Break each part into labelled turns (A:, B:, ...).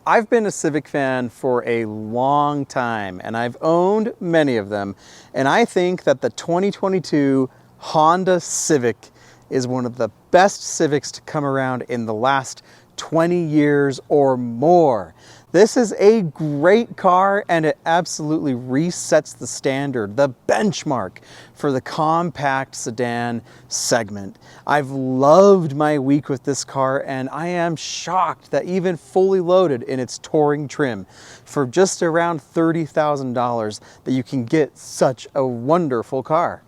A: I've been a Civic fan for a long time, and I've owned many of them, and I think that the 2022 Honda Civic is one of the best Civics to come around in the last 20 years or more. This is a great car, and it absolutely resets the standard, the benchmark for the compact sedan segment. I've loved my week with this car, and I am shocked that even fully loaded in its touring trim for just around $30,000 that you can get such a wonderful car.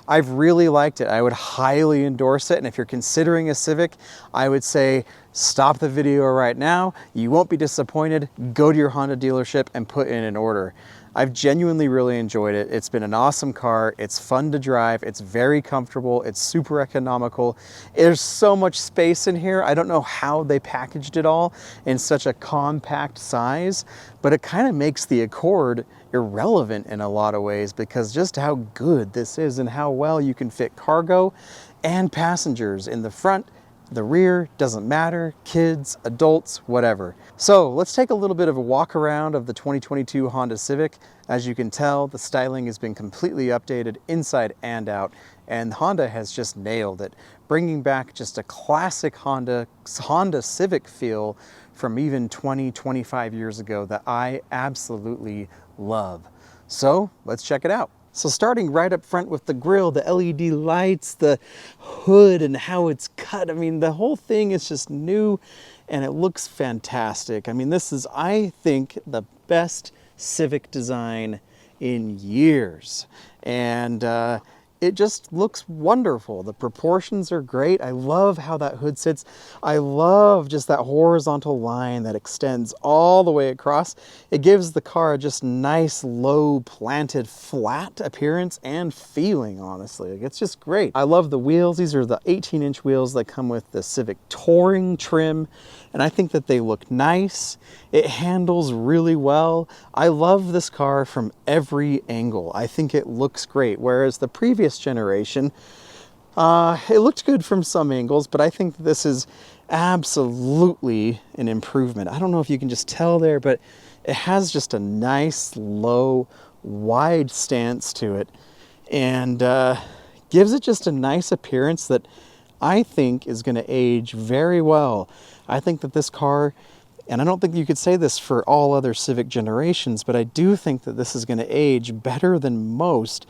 A: I've really liked it. I would highly endorse it. And if you're considering a Civic, I would say stop the video right now. You won't be disappointed. Go to your Honda dealership and put in an order. I've genuinely really enjoyed it. It's been an awesome car. It's fun to drive. It's very comfortable. It's super economical. There's so much space in here. I don't know how they packaged it all in such a compact size, but it kind of makes the Accord irrelevant in a lot of ways because just how good this is and how well you can fit cargo and passengers in the front. The rear doesn't matter, kids, adults, whatever. So let's take a little bit of a walk around of the 2022 Honda Civic. As you can tell, the styling has been completely updated inside and out, and Honda has just nailed it, bringing back just a classic Honda Civic feel from even 20, 25 years ago that I absolutely love. So let's check it out. So starting right up front with the grille, the LED lights, the hood and how it's cut. I mean, the whole thing is just new and it looks fantastic. I mean, this is, I think, the best Civic design in years. And it just looks wonderful. The proportions are great. I love how that hood sits. I love just that horizontal line that extends all the way across. It gives the car just nice, low, planted, flat appearance and feeling, honestly. It's just great. I love the wheels. These are the 18-inch wheels that come with the Civic Touring trim, and I think that they look nice. It handles really well. I love this car from every angle. I think it looks great, whereas the previous generation, it looked good from some angles, but I think this is absolutely an improvement. I don't know if you can just tell there, but it has just a nice, low, wide stance to it, and gives it just a nice appearance that I think is going to age very well. I think that this car, and I don't think you could say this for all other Civic generations, but I do think that this is going to age better than most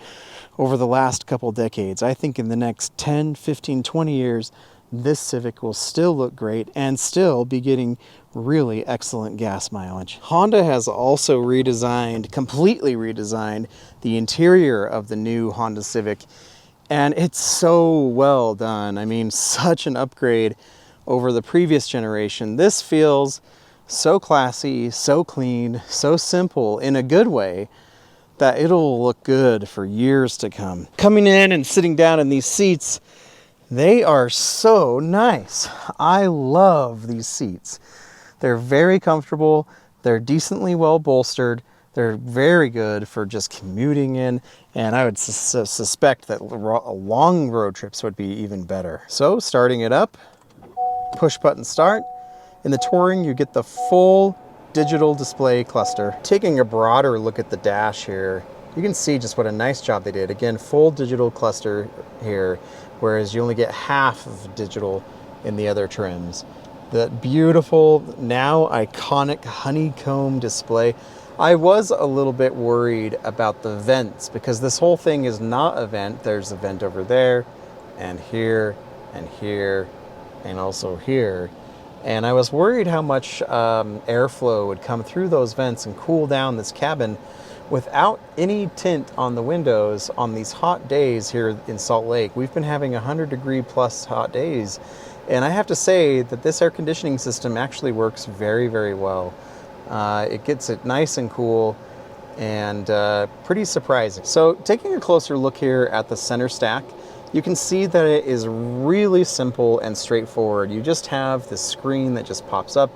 A: over the last couple decades. I think in the next 10, 15, 20 years, this Civic will still look great and still be getting really excellent gas mileage. Honda has also completely redesigned the interior of the new Honda Civic, and it's so well done. I mean, such an upgrade over the previous generation. This feels so classy, so clean, so simple in a good way that it'll look good for years to come. Coming in and sitting down in these seats, they are so nice. I love these seats. They're very comfortable. They're decently well bolstered. They're very good for just commuting in, and I would suspect that long road trips would be even better. So starting it up, push button start. In the Touring, you get the full digital display cluster. Taking a broader look at the dash here, you can see just what a nice job they did. Again, full digital cluster here, whereas you only get half of digital in the other trims. The beautiful, now iconic honeycomb display. I was a little bit worried about the vents because this whole thing is not a vent. There's a vent over there and here and here and also here. And I was worried how much airflow would come through those vents and cool down this cabin without any tint on the windows on these hot days here in Salt Lake. We've been having 100-degree plus hot days, and I have to say that this air conditioning system actually works very, very well. It gets it nice and cool and pretty surprising. So taking a closer look here at the center stack, you can see that it is really simple and straightforward. You just have this screen that just pops up,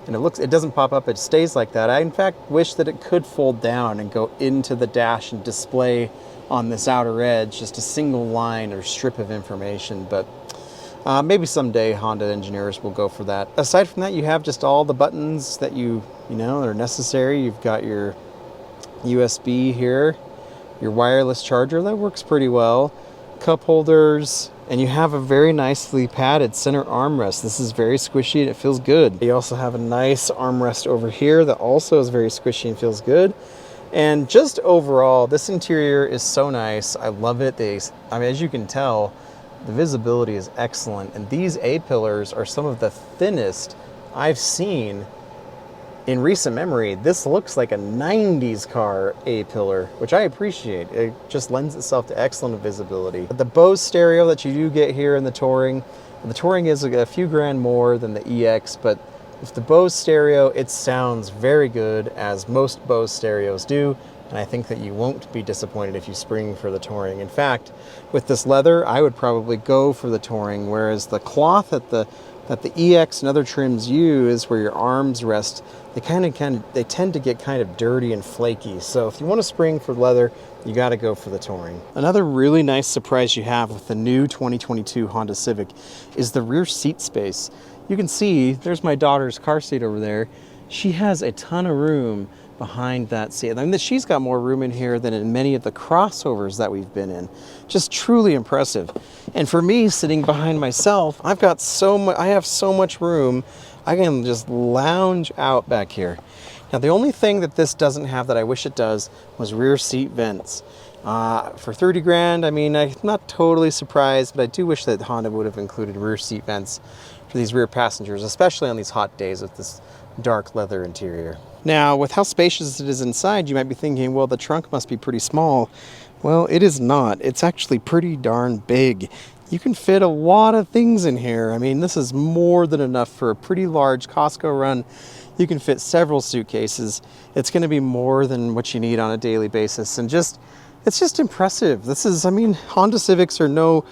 A: and it doesn't pop up, it stays like that. I in fact wish that it could fold down and go into the dash and display on this outer edge just a single line or strip of information, but Maybe someday Honda engineers will go for that. Aside from that, you have just all the buttons that you know are necessary. You've got your USB here, your wireless charger, that works pretty well, cup holders, and you have a very nicely padded center armrest. This is very squishy and it feels good. You also have a nice armrest over here that also is very squishy and feels good. And just overall, this interior is so nice. I love it. I mean, as you can tell, the visibility is excellent, and these A-pillars are some of the thinnest I've seen in recent memory. This looks like a 90s car A-pillar, which I appreciate. It just lends itself to excellent visibility. The Bose stereo that you do get here in the Touring is a few grand more than the EX, but with the Bose stereo, it sounds very good, as most Bose stereos do, and I think that you won't be disappointed if you spring for the Touring. In fact, with this leather, I would probably go for the Touring, whereas the cloth that the EX and other trims use, where your arms rest, they tend to get kind of dirty and flaky. So if you want to spring for leather, you got to go for the Touring. Another really nice surprise you have with the new 2022 Honda Civic is the rear seat space. You can see, there's my daughter's car seat over there. She has a ton of room behind that seat. I mean, she's got more room in here than in many of the crossovers that we've been in. Just truly impressive. And for me, sitting behind myself, I have so much room. I can just lounge out back here. Now, the only thing that this doesn't have that I wish it does was rear seat vents. For 30 grand, I mean, I'm not totally surprised, but I do wish that Honda would have included rear seat vents for these rear passengers, especially on these hot days with this dark leather interior. Now, with how spacious it is inside, you might be thinking, well, the trunk must be pretty small. Well, it is not. It's actually pretty darn big. You can fit a lot of things in here. I mean, this is more than enough for a pretty large Costco run. You can fit several suitcases. It's going to be more than what you need on a daily basis. And it's just impressive. I mean, Honda Civics are no,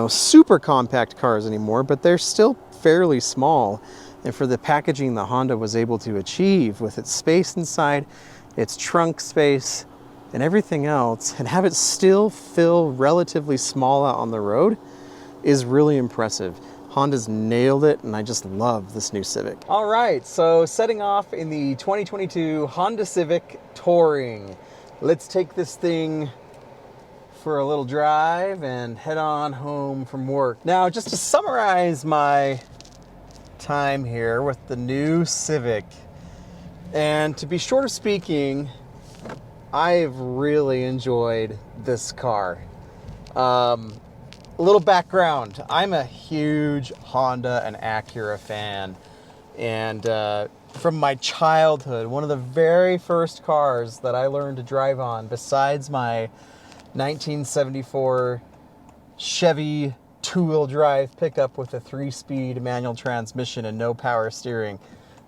A: super compact cars anymore, but they're still fairly small. And for the packaging that Honda was able to achieve with its space inside, its trunk space, and everything else, and have it still feel relatively small out on the road is really impressive. Honda's nailed it, and I just love this new Civic. All right, so setting off in the 2022 Honda Civic Touring. Let's take this thing for a little drive and head on home from work. Now, just to summarize my time here with the new Civic, and to be short of speaking, I've really enjoyed this car. A little background: I'm a huge Honda and Acura fan, and from my childhood, one of the very first cars that I learned to drive on, besides my 1974 Chevy two-wheel drive pickup with a 3-speed manual transmission and no power steering.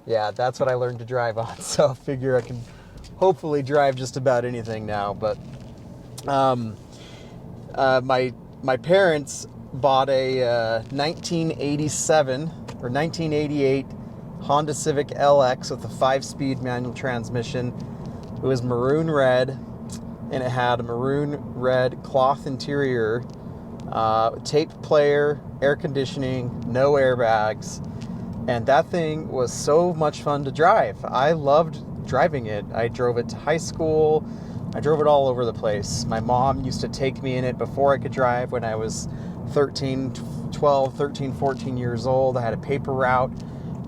A: Yeah, that's what I learned to drive on. So I figure I can hopefully drive just about anything now. But my parents bought a 1987 or 1988 Honda Civic LX with a 5-speed manual transmission. It was maroon red, and it had a maroon red cloth interior, taped player, air conditioning, no airbags, and that thing was so much fun to drive. I loved driving it. I drove it to high school. I drove it all over the place. My mom used to take me in it before I could drive when I was 13, 14 years old. I had a paper route,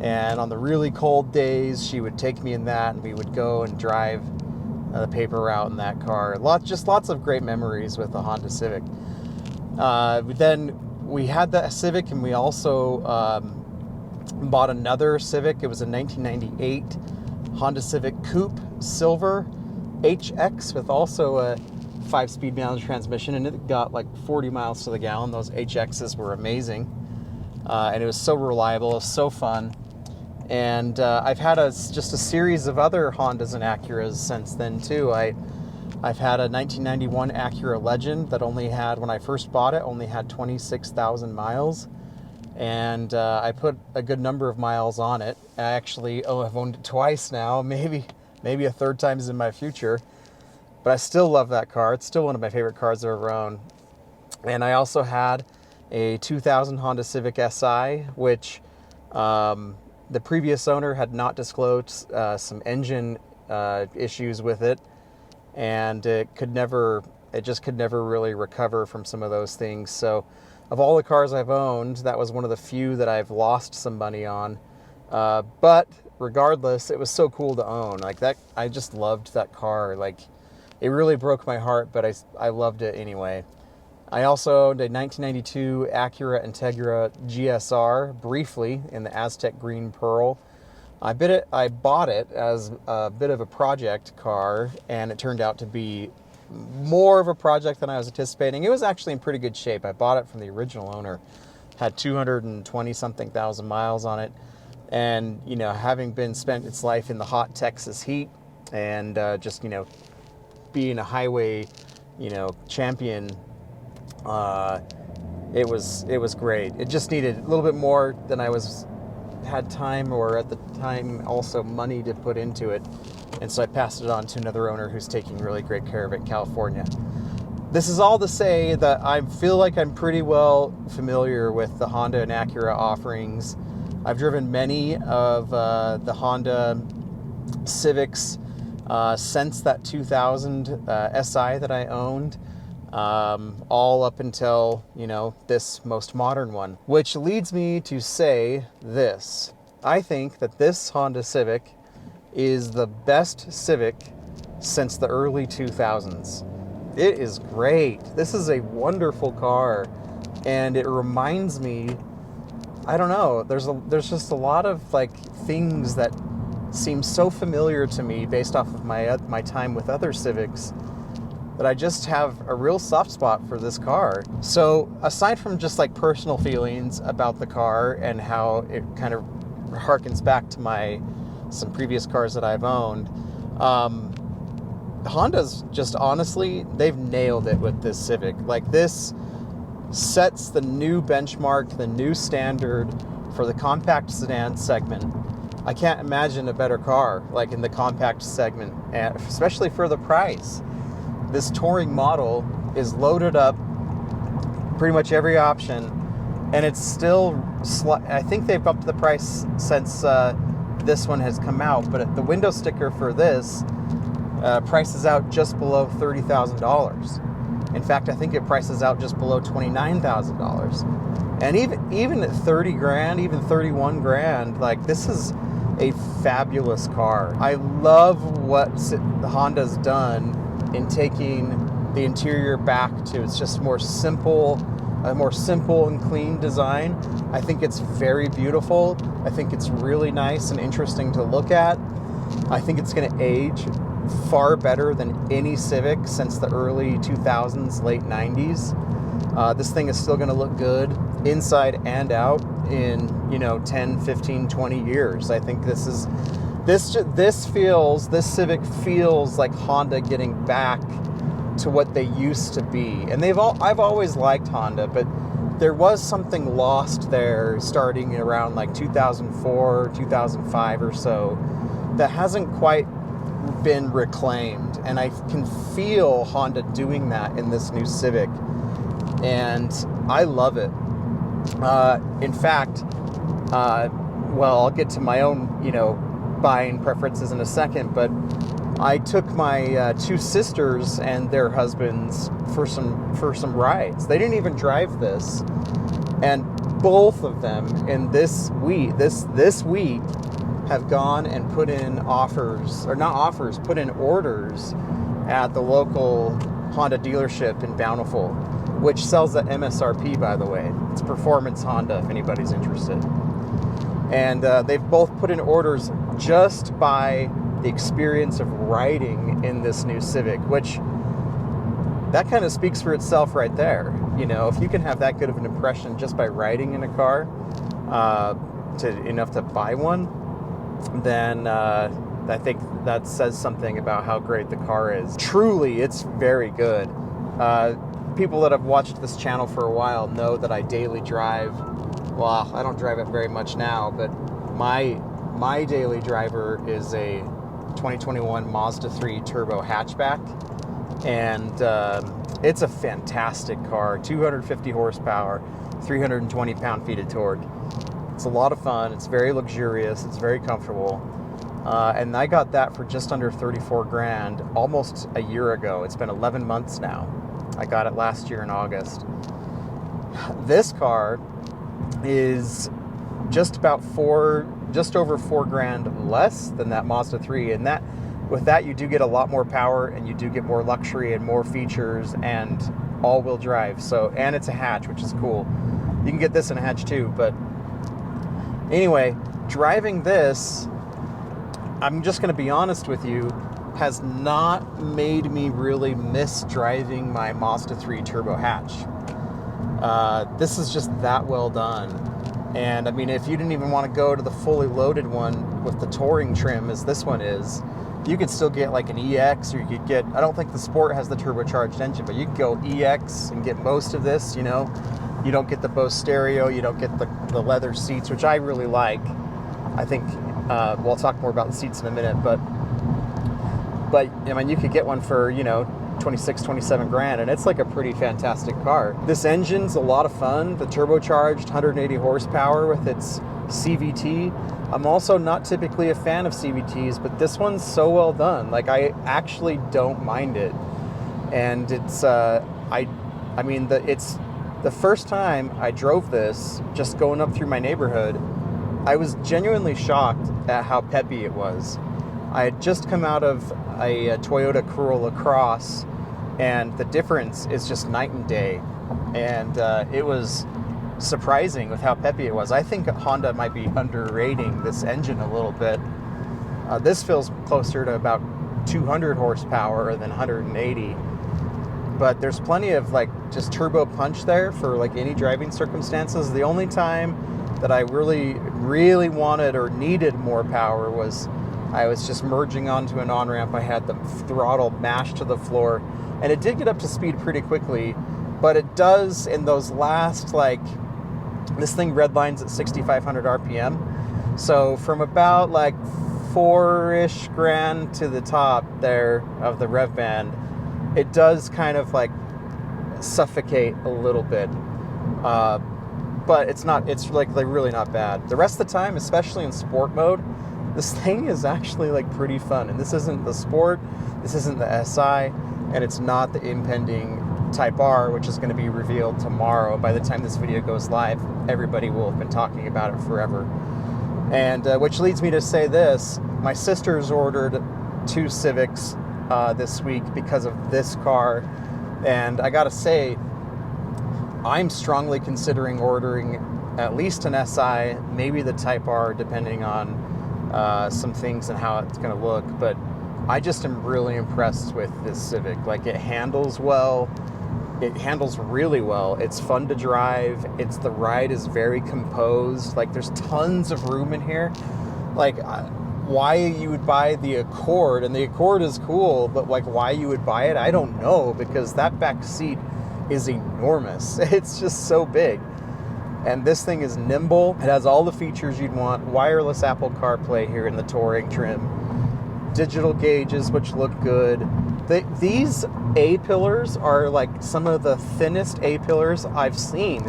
A: and on the really cold days, she would take me in that, and we would go and drive the paper route in that car. Lots of great memories with the Honda Civic. Then we had the Civic, and we also bought another Civic. It was a 1998 Honda Civic Coupe Silver HX with also a 5-speed manual transmission, and it got like 40 miles to the gallon. Those HXs were amazing, and it was so reliable. It was so fun. And I've had just a series of other Hondas and Acuras since then too. I've had a 1991 Acura Legend that only had, when I first bought it, only had 26,000 miles. And I put a good number of miles on it. I actually, I've owned it twice now, maybe a third time is in my future. But I still love that car. It's still one of my favorite cars I've ever owned. And I also had a 2000 Honda Civic Si, which the previous owner had not disclosed some engine issues with it, and it just could never really recover from some of those things. So of all the cars I've owned, that was one of the few that I've lost some money on. But regardless, it was so cool to own. Like that, I just loved that car. Like, it really broke my heart, but I loved it anyway. I also owned a 1992 Acura Integra GSR briefly in the Aztec Green Pearl. I bought it as a bit of a project car, and it turned out to be more of a project than I was anticipating. It was actually in pretty good shape. I bought it from the original owner. Had 220 something thousand miles on it, and having been spent its life in the hot Texas heat, and just being a highway champion, it was great. It just needed a little bit more than I had time, or at the time also money, to put into it. And so I passed it on to another owner who's taking really great care of it in California. This is all to say that I feel like I'm pretty well familiar with the Honda and Acura offerings. I've driven many of the Honda Civics since that 2000 SI that I owned, all up until, this most modern one. Which leads me to say this. I think that this Honda Civic is the best Civic since the early 2000s. It is great. This is a wonderful car, and it reminds me, I don't know, there's just a lot of things that seem so familiar to me based off of my time with other Civics, that I just have a real soft spot for this car. So aside from just personal feelings about the car and how it kind of harkens back to some previous cars that I've owned, Honda's just honestly, they've nailed it with this Civic. This sets the new benchmark, the new standard for the compact sedan segment. I can't imagine a better car in the compact segment, and especially for the price. This touring model is loaded up pretty much every option, and it's still I think they've upped the price since this one has come out, but the window sticker for this prices out just below $30,000. In fact, I think it prices out just below $29,000. And even at 30 grand, even 31 grand, this is a fabulous car. I love what Honda's done in taking the interior back to it's just a more simple and clean design. I think it's very beautiful. I think it's really nice and interesting to look at. I think it's going to age far better than any Civic since the early 2000s, late 90s. This thing is still going to look good inside and out in 10, 15, 20 years. I think this Civic feels like Honda getting back to what they used to be. And I've always liked Honda, but there was something lost there starting around 2004, 2005 or so that hasn't quite been reclaimed. And I can feel Honda doing that in this new Civic. And I love it. In fact, I'll get to my own, buying preferences in a second, but I took my two sisters and their husbands for some rides. They didn't even drive this, and both of them in this week have gone and put in put in orders at the local Honda dealership in Bountiful, which sells at MSRP, by the way. It's Performance Honda, if anybody's interested. And they've both put in orders just by the experience of riding in this new Civic, which that kind of speaks for itself right there. If you can have that good of an impression just by riding in a car, enough to buy one, then I think that says something about how great the car is. Truly, it's very good. People that have watched this channel for a while know that I daily drive. Well, I don't drive it very much now, but my daily driver is a 2021 Mazda 3 turbo hatchback. And it's a fantastic car. 250 horsepower, 320 pound-feet of torque. It's a lot of fun. It's very luxurious. It's very comfortable. And I got that for just under 34 grand almost a year ago. It's been 11 months now. I got it last year in August. This car is just over 4 grand less than that Mazda 3. And with that, you do get a lot more power, and you do get more luxury and more features and all-wheel drive. And it's a hatch, which is cool. You can get this in a hatch too, but anyway, driving this, I'm just going to be honest with you, has not made me really miss driving my Mazda 3 turbo hatch. This is just that well done. And I mean, if you didn't even want to go to the fully loaded one with the touring trim as this one is, you could still get like an EX, or you could get, I don't think the Sport has the turbocharged engine, but you could go EX and get most of this, you know. You don't get the Bose stereo, you don't get the leather seats, which I really like. I think, we'll talk more about the seats in a minute, but I mean, you could get one for, 26, 27 grand, and it's like a pretty fantastic car. This engine's a lot of fun. The turbocharged 180 horsepower with its CVT. I'm also not typically a fan of CVTs, but this one's so well done. Like, I actually don't mind it. And it's, it's the first time I drove this, just going up through my neighborhood, I was genuinely shocked at how peppy it was. I had just come out of a Toyota Corolla Cross, and the difference is just night and day. And it was surprising with how peppy it was. I think Honda might be underrating this engine a little bit. This feels closer to about 200 horsepower than 180. But there's plenty of like just turbo punch there for like any driving circumstances. The only time that I really, really wanted or needed more power was I was just merging onto an on-ramp. I had the throttle mashed to the floor, and it did get up to speed pretty quickly, but it does in those last, like, this thing redlines at 6,500 RPM. So from about like 4-ish grand to the top there of the rev band, it does kind of like suffocate a little bit. But it's like really not bad. The rest of the time, especially in sport mode, this thing is actually like pretty fun. And this isn't the Sport, this isn't the SI, and it's not the impending Type R, which is going to be revealed tomorrow. By the time this video goes live, everybody will have been talking about it forever. And which leads me to say this: my sister's ordered 2 Civics this week because of this car, and I gotta say, I'm strongly considering ordering at least an SI, maybe the Type R, depending on some things and how it's going to look. But I just am really impressed with this Civic. Like, it handles well. It handles really well. It's fun to drive. The ride is very composed. Like, there's tons of room in here. Like, why you would buy the Accord, and the Accord is cool, but like why you would buy it, I don't know, because that back seat is enormous. It's just so big. And this thing is nimble. It has all the features you'd want. Wireless Apple CarPlay here in the Touring trim. Digital gauges, which look good. These A-pillars are like some of the thinnest A-pillars I've seen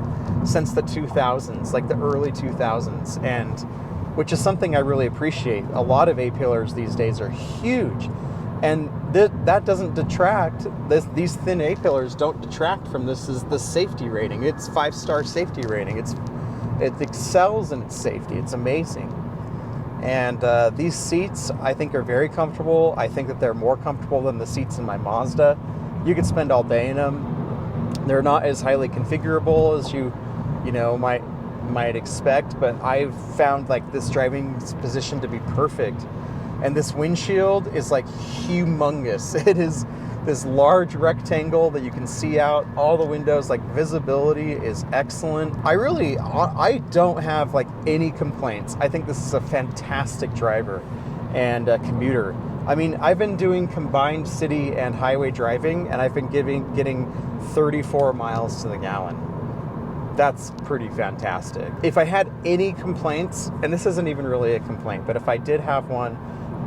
A: since the 2000s, like the early 2000s, and which is something I really appreciate. A lot of A-pillars these days are huge, and that doesn't detract. These thin A-pillars don't detract from this is the safety rating. It's 5-star safety rating. It excels in its safety. It's amazing. And these seats, I think, are very comfortable. I think that they're more comfortable than the seats in my Mazda. You could spend all day in them. They're not as highly configurable as you might expect, but I've found like this driving position to be perfect. And this windshield is like humongous. It is this large rectangle that you can see out all the windows. Like, visibility is excellent. I don't have like any complaints. I think this is a fantastic driver and a commuter. I mean, I've been doing combined city and highway driving, and I've been getting 34 miles to the gallon. That's pretty fantastic. If I had any complaints, and this isn't even really a complaint, but if I did have one,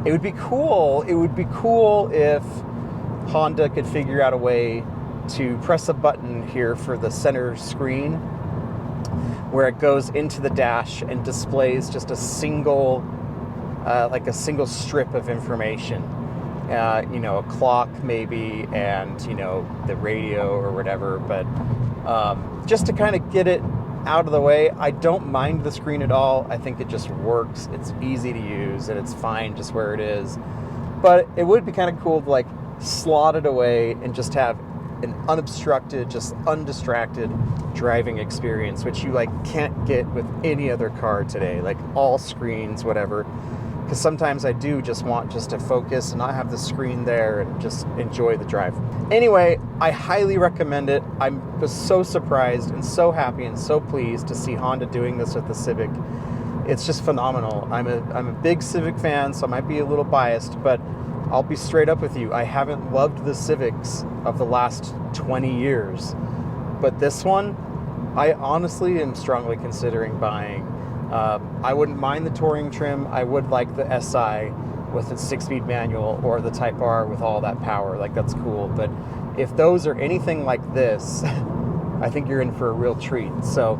A: it would be cool. It would be cool if Honda could figure out a way to press a button here for the center screen where it goes into the dash and displays just a single, like a single strip of information. You know, a clock maybe, and, you know, the radio or whatever. But just to kind of get it out of the way, I don't mind the screen at all. I think it just works. It's easy to use and it's fine just where it is. But it would be kind of cool to like slot it away and just have an unobstructed, just undistracted driving experience, which you like can't get with any other car today, like all screens, whatever. Because sometimes I do just want just to focus and not have the screen there and just enjoy the drive. Anyway, I highly recommend it. I was so surprised and so happy and so pleased to see Honda doing this with the Civic. It's just phenomenal. I'm a big Civic fan, so I might be a little biased, but I'll be straight up with you. I haven't loved the Civics of the last 20 years, but this one, I honestly am strongly considering buying. I wouldn't mind the Touring trim. I would like the SI with its 6-speed manual, or the Type R with all that power. Like, that's cool. But if those are anything like this, I think you're in for a real treat. So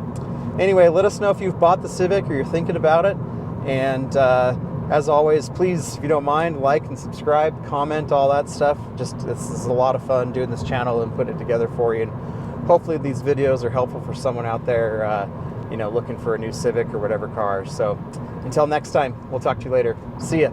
A: anyway, let us know if you've bought the Civic or you're thinking about it. And as always, please, if you don't mind, like and subscribe, comment, all that stuff. Just, this is a lot of fun doing this channel and putting it together for you. And hopefully these videos are helpful for someone out there, you know, looking for a new Civic or whatever car. So until next time, we'll talk to you later. See ya.